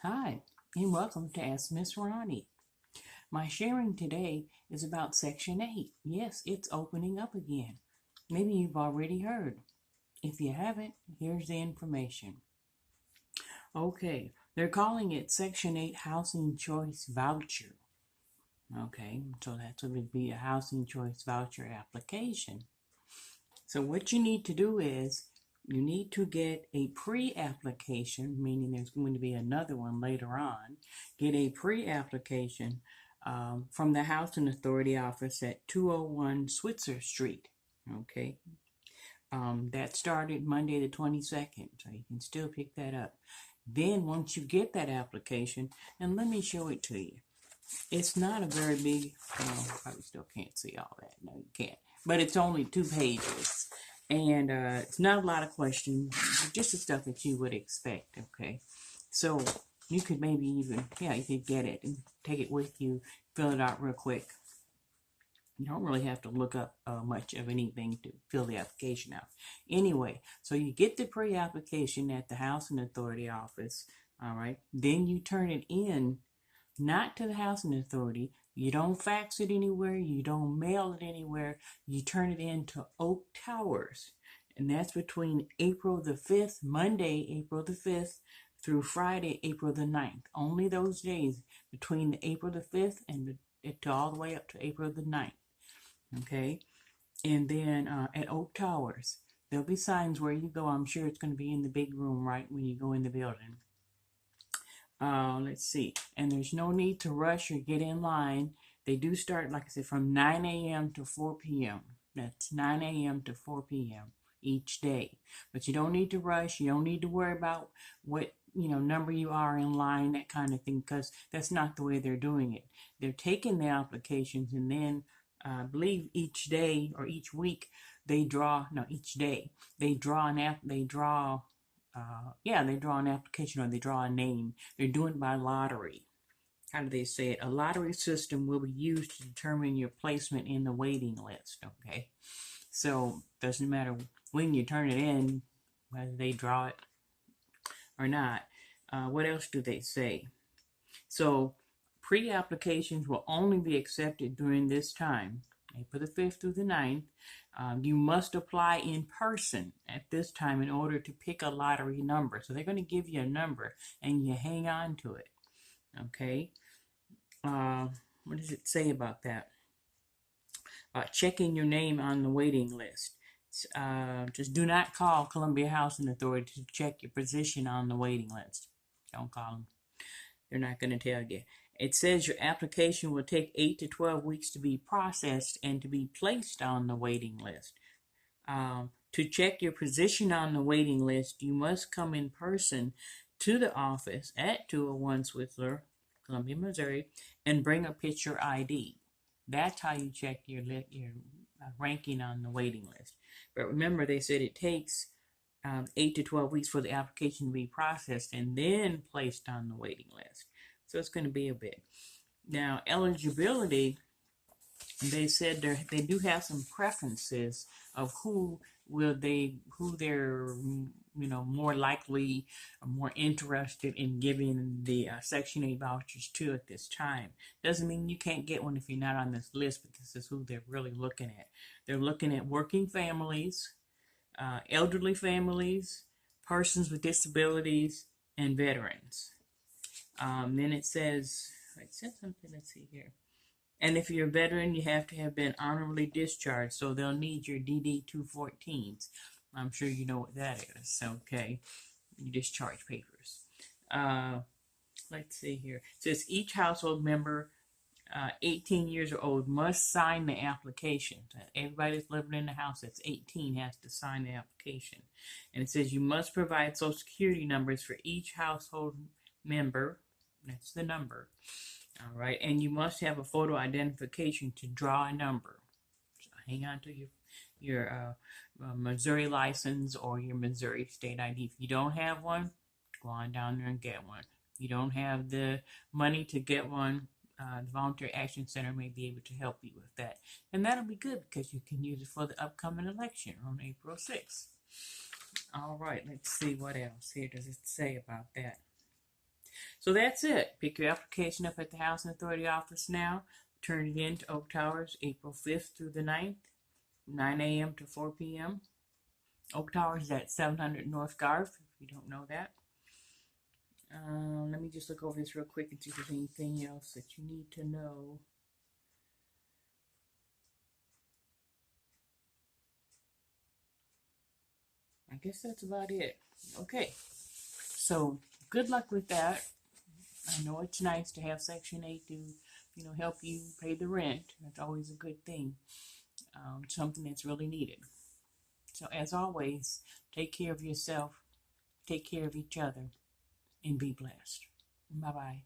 Hi, and welcome to Ask Miss Ronnie. My sharing today is about Section 8. Yes, it's opening up again. Maybe you've already heard. If you haven't, here's the information. Okay, they're calling it Section 8 Housing Choice Voucher. Okay, so that's what would be a Housing Choice Voucher application. So what you need to do is you need to get a pre-application, meaning there's going to be another one later on. Get a pre-application from the Housing Authority office at 201 Switzer Street. Okay, that started Monday the 22nd, so you can still pick that up. Then once you get that application, and let me show it to you. It's not a very big, probably still can't see all that. No, you can't. But it's only 2 pages. And it's not a lot of questions, just the stuff that you would expect, okay? So you could maybe even, you could get it and take it with you, fill it out real quick. You don't really have to look up much of anything to fill the application out. Anyway, so you get the pre-application at the Housing Authority office, all right? Then you turn it in, not to the Housing Authority. You don't fax it anywhere. You don't mail it anywhere. You turn it in to Oak Towers. And that's between April the 5th, Monday, April the 5th, through Friday, April the 9th. Only those days between the April the 5th and all the way up to April the 9th. Okay? And then at Oak Towers, there'll be signs where you go. I'm sure it's going to be in the big room right when you go in the building. Let's see. And there's no need to rush or get in line. They do start, like I said, from 9 a.m. to 4 p.m. That's 9 a.m. to 4 p.m. each day. But you don't need to rush. You don't need to worry about what, number you are in line, that kind of thing, because that's not the way they're doing it. They're taking the applications, and then I believe each day or each week they draw, no, each day, they draw an application, or they draw a name. They're doing it by lottery. How do they say it? A lottery system will be used to determine your placement in the waiting list. Okay, so doesn't matter when you turn it in, whether they draw it or not. What else do they say? So pre-applications will only be accepted during this time, April the 5th through the 9th. You must apply in person at this time in order to pick a lottery number. So they're going to give you a number and you hang on to it. Okay. What does it say about that? Checking your name on the waiting list. Just do not call Columbia Housing Authority to check your position on the waiting list. Don't call them. They're not going to tell you. It says your application will take 8 to 12 weeks to be processed and to be placed on the waiting list. To check your position on the waiting list, you must come in person to the office at 201 Switzer, Columbia, Missouri, and bring a picture ID. That's how you check your ranking on the waiting list. But remember, they said it takes 8 to 12 weeks for the application to be processed and then placed on the waiting list. So it's going to be a bit. Now, eligibility, they said they do have some preferences of who they're more likely or more interested in giving the Section 8 vouchers to at this time. Doesn't mean you can't get one if you're not on this list, but this is who they're really looking at. They're looking at working families, elderly families, persons with disabilities, and veterans. Then it says something, let's see here. And if you're a veteran, you have to have been honorably discharged, so they'll need your DD-214s. I'm sure you know what that is, okay? Your discharge papers. Let's see here. It says each household member 18 years or old must sign the application. Everybody that's living in the house that's 18 has to sign the application. And it says you must provide Social Security numbers for each household member. That's the number. All right. And you must have a photo identification to draw a number. So hang on to your Missouri license or your Missouri state ID. If you don't have one, go on down there and get one. If you don't have the money to get one, the Volunteer Action Center may be able to help you with that. And that'll be good because you can use it for the upcoming election on April 6th. All right, let's see what else here does it say about that. So that's it. Pick your application up at the Housing Authority office now. Turn it in to Oak Towers April 5th through the 9th, 9 a.m. to 4 p.m. Oak Towers is at 700 North Garth, if you don't know that. Let me just look over this real quick and see if there's anything else that you need to know. I guess that's about it. Okay, so good luck with that. I know it's nice to have Section 8 to, help you pay the rent. That's always a good thing. Something that's really needed. So as always, take care of yourself, take care of each other, and be blessed. Bye-bye.